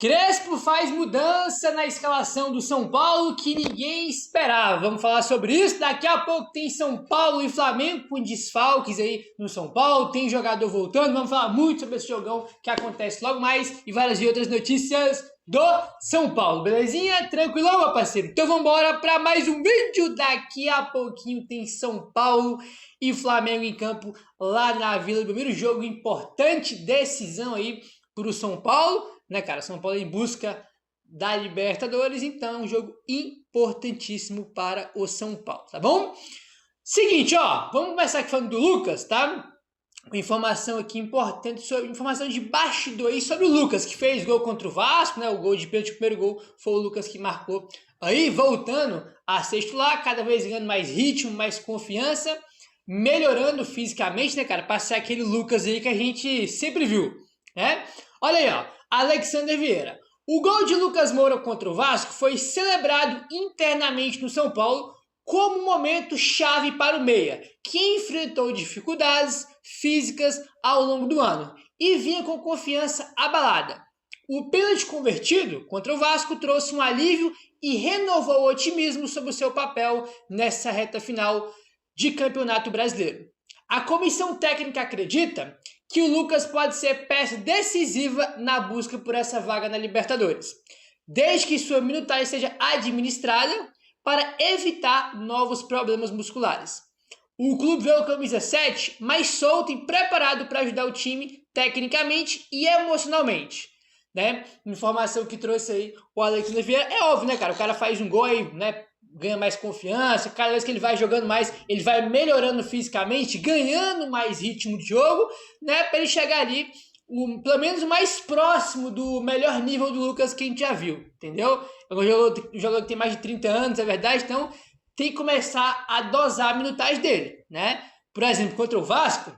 Crespo faz mudança na escalação do São Paulo que ninguém esperava. Vamos falar sobre isso. Daqui a pouco tem São Paulo e Flamengo com desfalques aí no São Paulo. Tem jogador voltando. Vamos falar muito sobre esse jogão que acontece logo mais e várias outras notícias do São Paulo. Belezinha? Tranquilão, meu parceiro? Então vamos embora para mais um vídeo. Daqui a pouquinho tem São Paulo e Flamengo em campo lá na Vila Belmiro. Jogo importante, decisão aí para o São Paulo, né, cara? São Paulo em busca da Libertadores, então é um jogo importantíssimo para o São Paulo, tá bom? Seguinte, ó, vamos começar aqui falando do Lucas, tá? Uma informação aqui importante, informação de bastidor aí sobre o Lucas, que fez gol contra o Vasco, né? O gol de pênalti, o primeiro gol foi o Lucas que marcou. Aí, voltando a ser titular, cada vez ganhando mais ritmo, mais confiança, melhorando fisicamente, né, cara? Para ser aquele Lucas aí que a gente sempre viu, né? Olha aí, ó, Alexander Vieira. O gol de Lucas Moura contra o Vasco foi celebrado internamente no São Paulo como um momento chave para o meia, que enfrentou dificuldades físicas ao longo do ano e vinha com confiança abalada. O pênalti convertido contra o Vasco trouxe um alívio e renovou o otimismo sobre o seu papel nessa reta final de Campeonato Brasileiro. A comissão técnica acredita que o Lucas pode ser peça decisiva na busca por essa vaga na Libertadores, desde que sua minutagem seja administrada para evitar novos problemas musculares. O clube vê o camisa 7 mais solto e preparado para ajudar o time tecnicamente e emocionalmente, né? Informação que trouxe aí o Alexander Vieira. É óbvio, né, cara? O cara faz um gol aí, né? Ganha mais confiança, cada vez que ele vai jogando mais, ele vai melhorando fisicamente, ganhando mais ritmo de jogo, né, para ele chegar ali, pelo menos mais próximo do melhor nível do Lucas que a gente já viu, entendeu? O jogador que tem mais de 30 anos, é verdade, então tem que começar a dosar a minutagem dele, né? Por exemplo, contra o Vasco,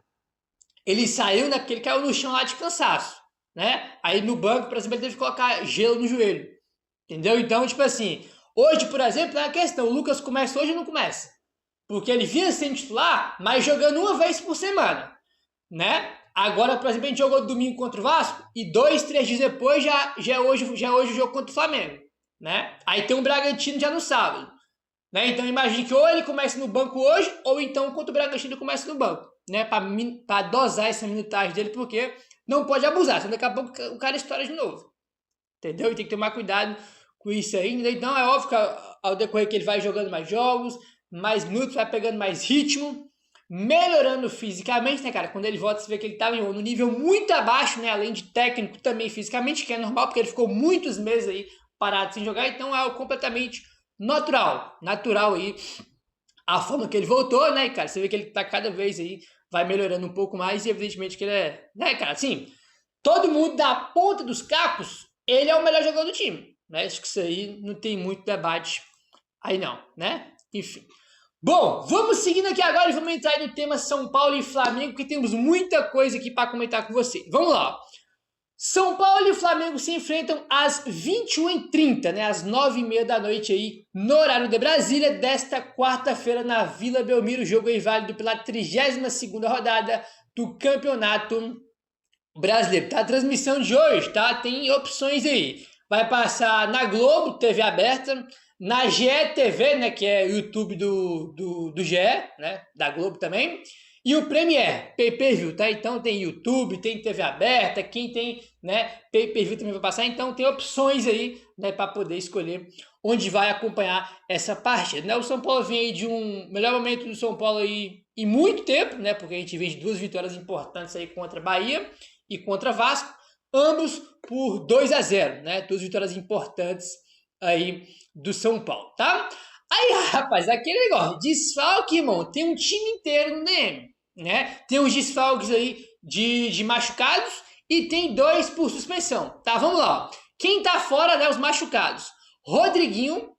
ele saiu, né, porque ele caiu no chão lá de cansaço, né? Aí no banco, por exemplo, ele teve que colocar gelo no joelho, entendeu? Então, tipo assim, hoje, por exemplo, é a questão, o Lucas começa hoje ou não começa? Porque ele vinha sendo titular, mas jogando uma vez por semana, né? Agora, por exemplo, a gente jogou domingo contra o Vasco e 2, 3 dias depois já é hoje o jogo contra o Flamengo, né? Aí tem um Bragantino já no sábado, né? Então imagine que ou ele começa no banco hoje ou então contra o Bragantino começa no banco, né? Para dosar essa minutagem dele, porque não pode abusar, senão daqui a pouco o cara estoura de novo, entendeu? E tem que tomar cuidado com isso ainda. Então é óbvio que ao decorrer que ele vai jogando mais jogos, mais minutos, vai pegando mais ritmo, melhorando fisicamente, né, cara? Quando ele volta, você vê que ele estava no nível muito abaixo, né? Além de técnico, também fisicamente, que é normal, porque ele ficou muitos meses aí parado sem jogar, então é algo completamente natural aí, a forma que ele voltou, né, cara? Você vê que ele tá cada vez aí, vai melhorando um pouco mais, e evidentemente que ele é, né, cara, assim, todo mundo da ponta dos cacos, ele é o melhor jogador do time, né? Acho que isso aí não tem muito debate aí não, né? Enfim. Bom, vamos seguindo aqui agora e vamos entrar no tema São Paulo e Flamengo, que temos muita coisa aqui para comentar com você. Vamos lá. São Paulo e Flamengo se enfrentam às 21h30, né? Às 9h30 da noite aí, no horário de Brasília, desta quarta-feira na Vila Belmiro. O jogo aí válido pela 32ª rodada do Campeonato Brasileiro. Tá? A transmissão de hoje, tá? Tem opções aí. Vai passar na Globo, TV aberta, na GE TV, né, que é o YouTube do GE, né, da Globo também, e o Premiere, pay-per-view, tá? Então tem YouTube, tem TV aberta, quem tem, né, pay-per-view também vai passar, então tem opções aí, né, para poder escolher onde vai acompanhar essa partida, né? O São Paulo vem aí de um melhor momento do São Paulo aí em muito tempo, né, porque a gente vem de 2 vitórias importantes aí contra Bahia e contra Vasco, ambos por 2-0, né? 2 vitórias importantes aí do São Paulo, tá? Aí, rapaz, aquele negócio, desfalque, irmão, tem um time inteiro no DM, né? Tem uns desfalques aí de machucados e tem 2 por suspensão, tá? Vamos lá, ó. Quem tá fora, né, os machucados? Rodriguinho,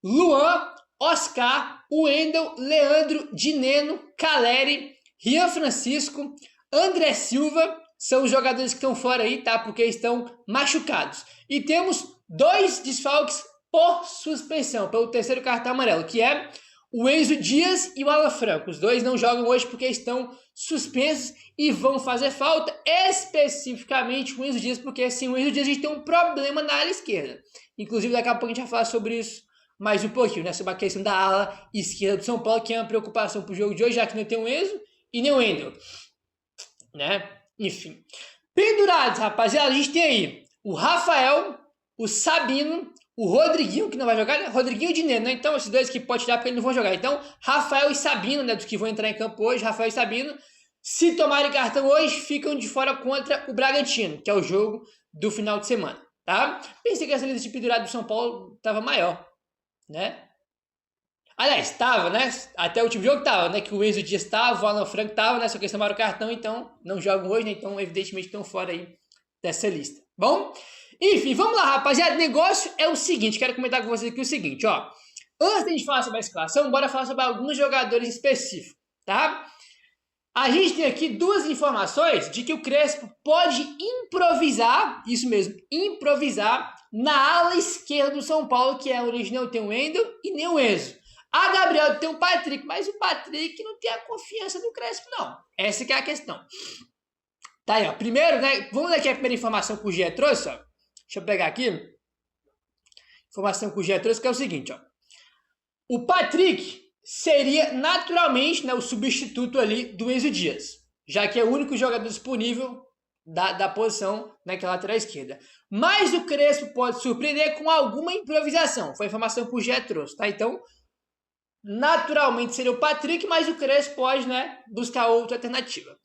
Luan, Oscar, Wendel, Leandro, Dineno, Caleri, Rian Francisco, André Silva, são os jogadores que estão fora aí, tá? Porque estão machucados. E temos 2 desfalques por suspensão, pelo terceiro cartão amarelo, que é o Enzo Dias e o Alan Franco. Os dois não jogam hoje porque estão suspensos e vão fazer falta, especificamente o Enzo Dias, porque assim, o Enzo Dias a gente tem um problema na ala esquerda. Inclusive, daqui a pouco a gente vai falar sobre isso mais um pouquinho, né? Sobre a questão da ala esquerda do São Paulo, que é uma preocupação para o jogo de hoje, já que não tem o Enzo e nem o Wendel, né? Enfim. Pendurados, rapaziada, a gente tem aí o Rafael, o Sabino, o Rodriguinho, que não vai jogar, né? Rodriguinho e Dinê, né? Então, esses dois que pode tirar porque eles não vão jogar. Então, Rafael e Sabino, né? Dos que vão entrar em campo hoje, Rafael e Sabino, se tomarem cartão hoje, ficam de fora contra o Bragantino, que é o jogo do final de semana, tá? Pensei que essa lista de pendurado do São Paulo estava maior, né? Aliás, estava, né? Até o último jogo estava, né? Que o Enzo Dias estava, o Alan Franco estava, né? Só que eles tomaram o cartão, então não jogam hoje, né? Então, evidentemente, estão fora aí dessa lista. Bom? Enfim, vamos lá, rapaziada. O negócio é o seguinte, quero comentar com vocês aqui o seguinte, ó. Antes de a gente falar sobre a escalação, bora falar sobre alguns jogadores específicos, tá? A gente tem aqui duas informações de que o Crespo pode improvisar, isso mesmo, improvisar na ala esquerda do São Paulo, que é a original, tem o Wendel e nem o Enzo. A Gabriel tem o Patrick, mas o Patrick não tem a confiança do Crespo, não. Essa que é a questão. Tá aí, ó. Primeiro, né, vamos ler aqui a primeira informação que o Gé trouxe, ó. Deixa eu pegar aqui. Informação que o Gé trouxe, que é o seguinte, ó. O Patrick seria naturalmente, né, o substituto ali do Enzo Dias, já que é o único jogador disponível da posição naquela lateral esquerda. Mas o Crespo pode surpreender com alguma improvisação. Foi a informação que o Gé trouxe, tá? Então, naturalmente seria o Patrick, mas o Crespo pode, né, buscar outra alternativa.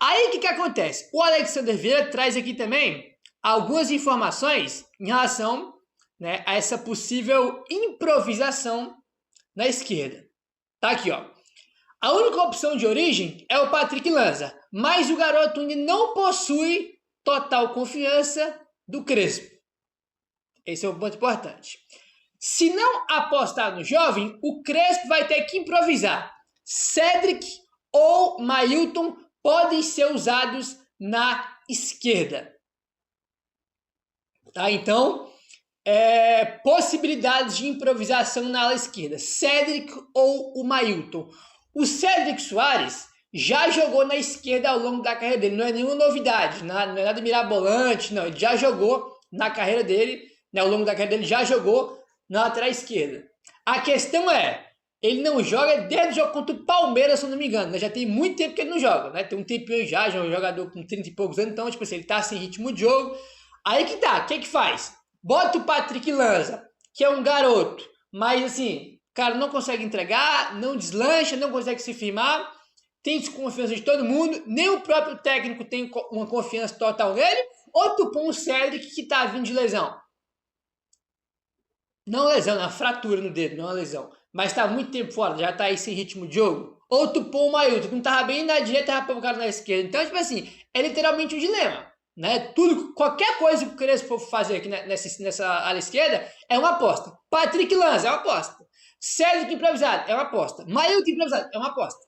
Aí o que acontece? O Alexander Vieira traz aqui também algumas informações em relação, né, a essa possível improvisação na esquerda. Tá aqui, ó. A única opção de origem é o Patrick Lanza, mas o garoto ainda não possui total confiança do Crespo. Esse é um ponto importante. Se não apostar no jovem, o Crespo vai ter que improvisar. Cedric ou Mailton podem ser usados na esquerda. Tá? Então, possibilidades de improvisação na ala esquerda. Cedric ou o Mailton. O Cedric Soares já jogou na esquerda ao longo da carreira dele. Não é nenhuma novidade, não é nada mirabolante, não. Ele já jogou na carreira dele, né, ao longo da carreira dele, já jogou na lateral esquerda. A questão é, ele não joga desde o jogo contra o Palmeiras, se eu não me engano, né? Já tem muito tempo que ele não joga, né? Tem um tempinho já é um jogador com 30 e poucos anos, então, tipo assim, ele tá sem ritmo de jogo. Aí que tá, o que faz? Bota o Patrick Lanza, que é um garoto, mas assim, o cara não consegue entregar, não deslancha, não consegue se firmar, tem desconfiança de todo mundo, nem o próprio técnico tem uma confiança total nele, ou tu põe o Cedric que tá vindo de lesão. Não lesão, é uma fratura no dedo, não é uma lesão. Mas tá muito tempo fora, já tá aí sem ritmo de jogo. Ou tu põe o Mailton, que não tava bem na direita, tava põe o cara na esquerda. Então, tipo assim, é literalmente um dilema, né? Qualquer coisa que o Crespo for fazer aqui nessa ala esquerda é uma aposta. Patrick Lanza é uma aposta. Cedric improvisado é uma aposta. Mailton improvisado é uma aposta.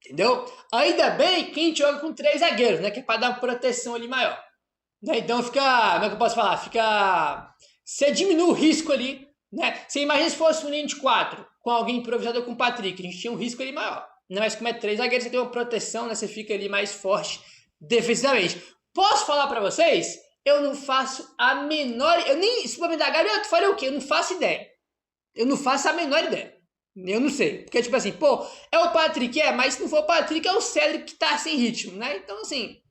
Entendeu? Ainda bem que a gente joga com 3 zagueiros, né? Que é pra dar uma proteção ali maior. Né? Então fica, como é que eu posso falar? Você diminui o risco ali, né? Você imagina se fosse um linha de 4, com alguém improvisado com o Patrick, a gente tinha um risco ali maior. Não, mas como é 3 zagueiros, você tem uma proteção, né? Você fica ali mais forte defensivamente. Posso falar pra vocês? Eu não faço a menor... Eu nem... Se for me dar Gabriel, tu faria o quê? Eu não faço ideia. Eu não faço a menor ideia. Eu não sei. Porque, tipo assim, pô, é o Patrick, mas se não for o Patrick, é o Cedric que tá sem ritmo, né? Então, assim...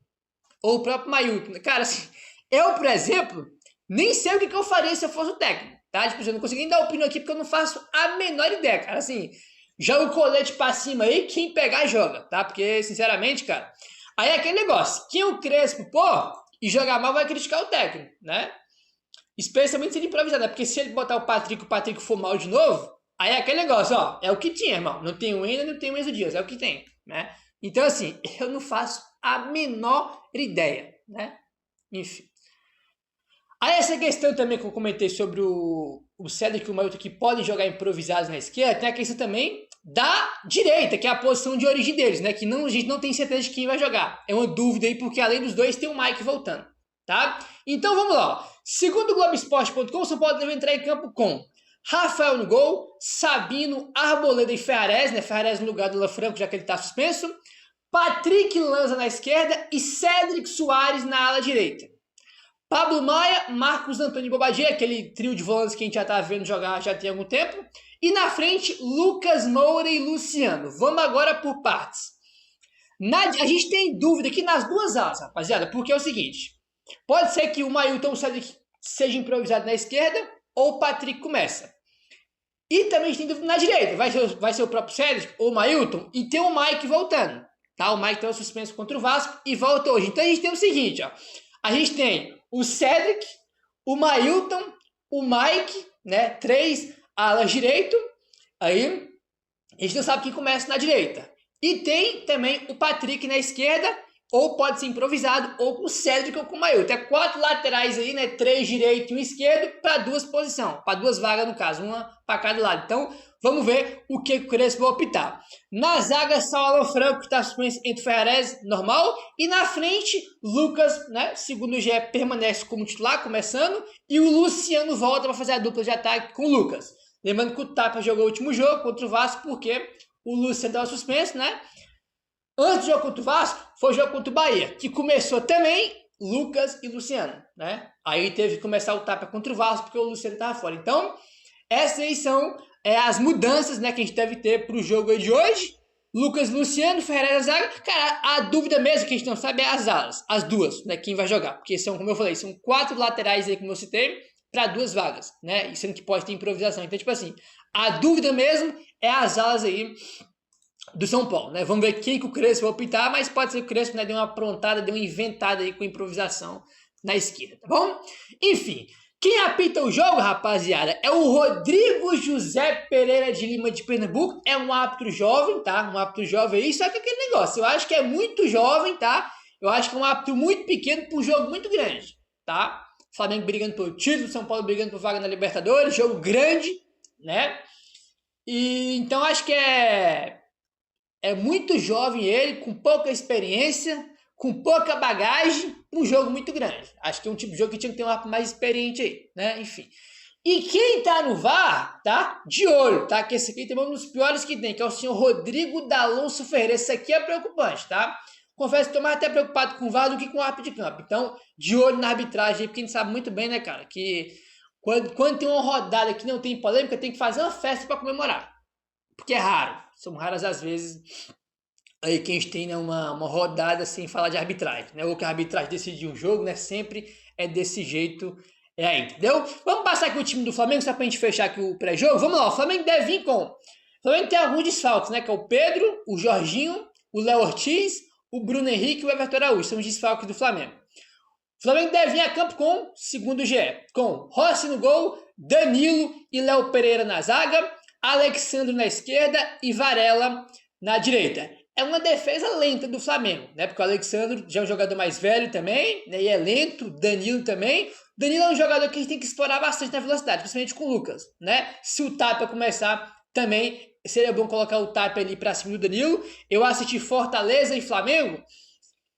Ou o próprio Mailton. Cara, assim... Eu, por exemplo... Nem sei o que eu faria se eu fosse o técnico, tá? Tipo, eu não consigo nem dar opinião aqui porque eu não faço a menor ideia, cara. Assim, joga o colete pra cima aí, quem pegar joga, tá? Porque, sinceramente, cara, aí é aquele negócio, quem o Crespo, pô, e jogar mal vai criticar o técnico, né? Especialmente se ele improvisar, né? Porque se ele botar o Patrick for mal de novo, aí é aquele negócio, ó, é o que tinha, irmão. Não tem o Ender, não tem o Enzo Dias, é o que tem, né? Então, assim, eu não faço a menor ideia, né? Enfim. Aí essa questão também que eu comentei sobre o Cedric e o Mailton que podem jogar improvisados na esquerda, tem a questão também da direita, que é a posição de origem deles, né? Que a gente não tem certeza de quem vai jogar. É uma dúvida aí, porque além dos dois tem o Mike voltando, tá? Então vamos lá. Segundo o Globoesporte.com, o São Paulo deve entrar em campo com Rafael no gol, Sabino, Arboleda e Ferrarese, né? Ferrarese no lugar do Lanfranco, já que ele está suspenso. Patrick Lanza na esquerda e Cédric Soares na ala direita. Pablo Maia, Marcos Antônio e Bobadilla, aquele trio de volantes que a gente já está vendo jogar já tem algum tempo. E na frente, Lucas Moura e Luciano. Vamos agora por partes. A gente tem dúvida aqui nas duas alas, rapaziada, porque é o seguinte. Pode ser que o Mailton seja improvisado na esquerda ou o Patrick começa. E também a gente tem dúvida na direita. Vai ser o próprio Cédric ou o Mailton e tem o Mike voltando. Tá? O Mike estava suspenso contra o Vasco e volta hoje. Então a gente tem o seguinte, ó. A gente tem o Cédric, o Mailton, o Mike, né? 3 alas direito. Aí a gente não sabe quem começa na direita. E tem também o Patrick na esquerda, ou pode ser improvisado, ou com o Cédric ou com o Mailton. É 4 laterais aí, né? 3 direito e 1 esquerdo para 2 posições. Para 2 vagas no caso, uma para cada lado. Então vamos ver o que o Crespo vai optar. Na zaga, só o Alan Franco, que está suspenso entre o Ferrarese, normal. E na frente, Lucas, né, segundo o GE, permanece como titular, começando. E o Luciano volta para fazer a dupla de ataque com o Lucas. Lembrando que o Tapa jogou o último jogo contra o Vasco, porque o Luciano estava suspenso, né? Antes do jogo contra o Vasco, foi o jogo contra o Bahia, que começou também Lucas e Luciano, né? Aí teve que começar o Tapa contra o Vasco, porque o Luciano estava fora. Então, essas aí são as mudanças, né, que a gente deve ter para o jogo aí de hoje. Lucas, Luciano, Ferreira, zaga. Cara, a dúvida mesmo que a gente não sabe é as alas, as duas, né, quem vai jogar. Porque são, como eu falei, são 4 laterais aí, como eu citei, para 2 vagas, né? E sendo que pode ter improvisação. Então, tipo assim, a dúvida mesmo é as alas aí do São Paulo, né? Vamos ver quem que o Crespo vai optar, mas pode ser que o Crespo, né, dê uma aprontada, dê uma inventada aí com improvisação na esquerda, tá bom? Enfim, quem apita o jogo, rapaziada, é o Rodrigo José Pereira de Lima de Pernambuco. É um árbitro jovem, tá? Um árbitro jovem aí, só que aquele negócio, eu acho que é muito jovem, tá? Eu acho que é um árbitro muito pequeno para um jogo muito grande, tá? Flamengo brigando pelo título, São Paulo brigando por vaga na Libertadores, jogo grande, né? E então acho que é muito jovem ele, com pouca experiência, com pouca bagagem, um jogo muito grande. Acho que é um tipo de jogo que tinha que ter um árbitro mais experiente aí, né? Enfim. E quem tá no VAR, tá? De olho, tá? Que esse aqui também é um dos piores que tem, que é o senhor Rodrigo D'Alonso Ferreira. Esse aqui é preocupante, tá? Confesso que estou mais até preocupado com o VAR do que com o árbitro de campo. Então, de olho na arbitragem aí, porque a gente sabe muito bem, né, cara, que quando tem uma rodada que não tem polêmica, tem que fazer uma festa para comemorar. Porque é raro. São raras as vezes aí que a gente tem, né, uma rodada sem falar de arbitragem, né? Ou que a arbitragem decide um jogo, né? Sempre é desse jeito aí, entendeu? Vamos passar aqui o time do Flamengo, só pra gente fechar aqui o pré-jogo. Vamos lá, o Flamengo deve vir com... O Flamengo tem alguns desfalques, né? Que é o Pedro, o Jorginho, o Léo Ortiz, o Bruno Henrique e o Everton Araújo. São os desfalques do Flamengo. O Flamengo deve vir a campo com, segundo o GE, com Rossi no gol, Danilo e Léo Pereira na zaga, Alexandre na esquerda e Varela na direita. É uma defesa lenta do Flamengo, né? Porque o Alexandre já é um jogador mais velho também, né? E é lento, Danilo também. Danilo é um jogador que a gente tem que explorar bastante na velocidade, principalmente com o Lucas, né? Se o Tapa começar também, seria bom colocar o Tapa ali pra cima do Danilo. Eu assisti Fortaleza e Flamengo.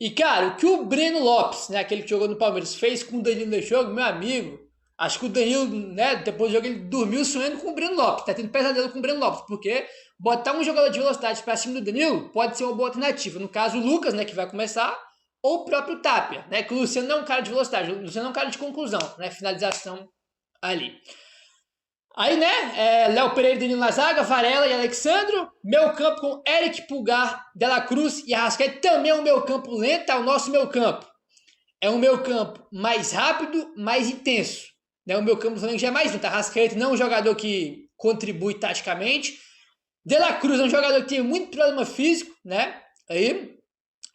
E, cara, o que o Breno Lopes, né, aquele que jogou no Palmeiras, fez com o Danilo no jogo, meu amigo, acho que o Danilo, né, depois do jogo, ele dormiu sonhando com o Breno Lopes, tá tendo pesadelo com o Breno Lopes, porque botar um jogador de velocidade pra cima do Danilo pode ser uma boa alternativa. No caso, o Lucas, né, que vai começar, ou o próprio Tapia, né, que o Luciano não é um cara de velocidade, o Luciano é um cara de conclusão, né, finalização ali. Aí, né, Léo Pereira e Danilo na zaga, Varela e Alexandro. Meu campo com Eric Pulgar, Dela Cruz e Arrascaeta. Também é um meu campo lento, tá? O nosso meu campo é um meu campo mais rápido, mais intenso. Né? O meu campo do Flamengo já é mais lento. Arrascaeta não é um jogador que contribui taticamente. Dela Cruz é um jogador que tem muito problema físico, né? Aí.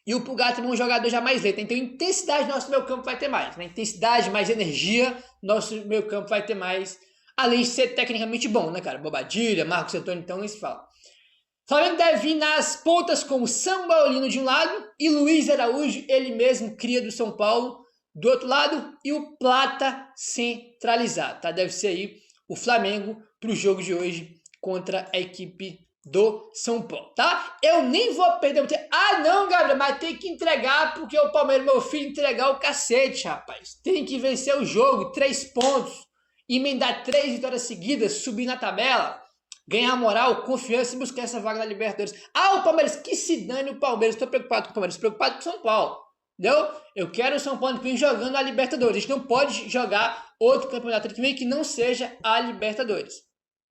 E o Pulgar também é um jogador já mais lento. Então, intensidade nosso meu campo vai ter mais. Né? Intensidade, mais energia, nosso meu campo vai ter mais. Além de ser tecnicamente bom, né, cara? Bobadilla, Marcos Antônio, então nem se fala. O Flamengo deve vir nas pontas como Sampaolino de um lado e Luiz Araújo, ele mesmo, cria do São Paulo, do outro lado. E o Plata centralizado, tá? Deve ser aí o Flamengo para o jogo de hoje contra a equipe do São Paulo, tá? Eu nem vou perder o tempo. Ah, não, Gabriel, mas tem que entregar porque o Palmeiras, meu filho, entregar o cacete, rapaz. Tem que vencer o jogo, 3 pontos. emendar 3 vitórias seguidas, subir na tabela, ganhar moral, confiança e buscar essa vaga na Libertadores. Ah, o Palmeiras, que se dane o Palmeiras. Estou preocupado com o Palmeiras, preocupado com o São Paulo. Entendeu? Eu quero o São Paulo que vem jogando a Libertadores. A gente não pode jogar outro campeonato que vem que não seja a Libertadores.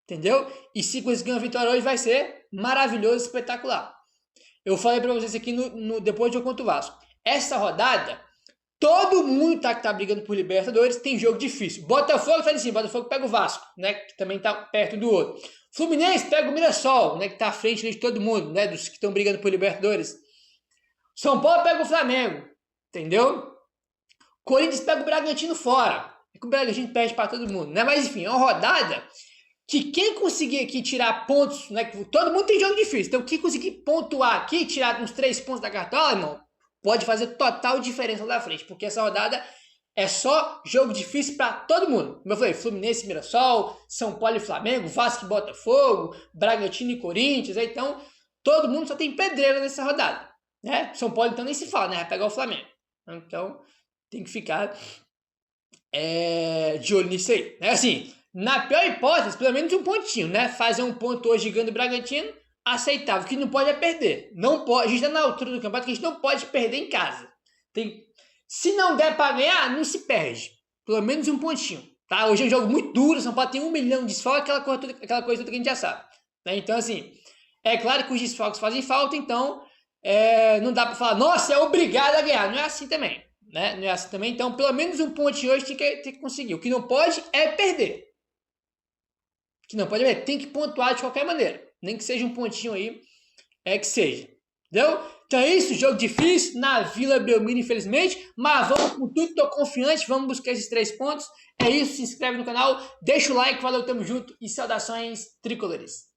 Entendeu? E se conseguir uma vitória hoje vai ser maravilhoso, espetacular. Eu falei pra vocês aqui depois do jogo contra o Vasco. Essa rodada, todo mundo que tá brigando por Libertadores tem jogo difícil. Botafogo tá em cima, Botafogo pega o Vasco, né? Que também tá perto do outro. Fluminense pega o Mirassol, né? Que tá à frente de todo mundo, né? Dos que estão brigando por Libertadores. São Paulo pega o Flamengo, entendeu? Corinthians pega o Bragantino fora. É que o Bragantino perde pra todo mundo, né? Mas enfim, é uma rodada que quem conseguir aqui tirar pontos, né? Todo mundo tem jogo difícil, então quem conseguir pontuar aqui, tirar uns 3 pontos da cartola, irmão, pode fazer total diferença lá na frente, porque essa rodada é só jogo difícil para todo mundo. Como eu falei, Fluminense, Mirassol, São Paulo e Flamengo, Vasco e Botafogo, Bragantino e Corinthians, então todo mundo só tem pedreira nessa rodada, né? São Paulo então nem se fala, né? Vai pegar o Flamengo. Então tem que ficar de olho nisso aí, né? Assim, na pior hipótese, pelo menos um pontinho, né? Fazer um ponto hoje ganhando o Bragantino, aceitável. O que não pode é perder. Não pode, a gente está na altura do campeonato que a gente não pode perder em casa. Se não der para ganhar, não se perde. Pelo menos um pontinho. Tá? Hoje é um jogo muito duro, São Paulo tem 1 milhão de desfalques, aquela coisa toda que a gente já sabe. Né? Então, assim, é claro que os desfalques fazem falta, então não dá para falar, nossa, é obrigado a ganhar. Não é assim também. Né? Não é assim também. Então, pelo menos um pontinho hoje tem que conseguir. O que não pode é perder. Que não pode ver, tem que pontuar de qualquer maneira. Nem que seja um pontinho aí, que seja. Entendeu? Então é isso, jogo difícil na Vila Belmiro, infelizmente. Mas vamos com tudo, tô confiante, vamos buscar esses 3 pontos. É isso, se inscreve no canal, deixa o like, valeu, tamo junto e saudações tricolores.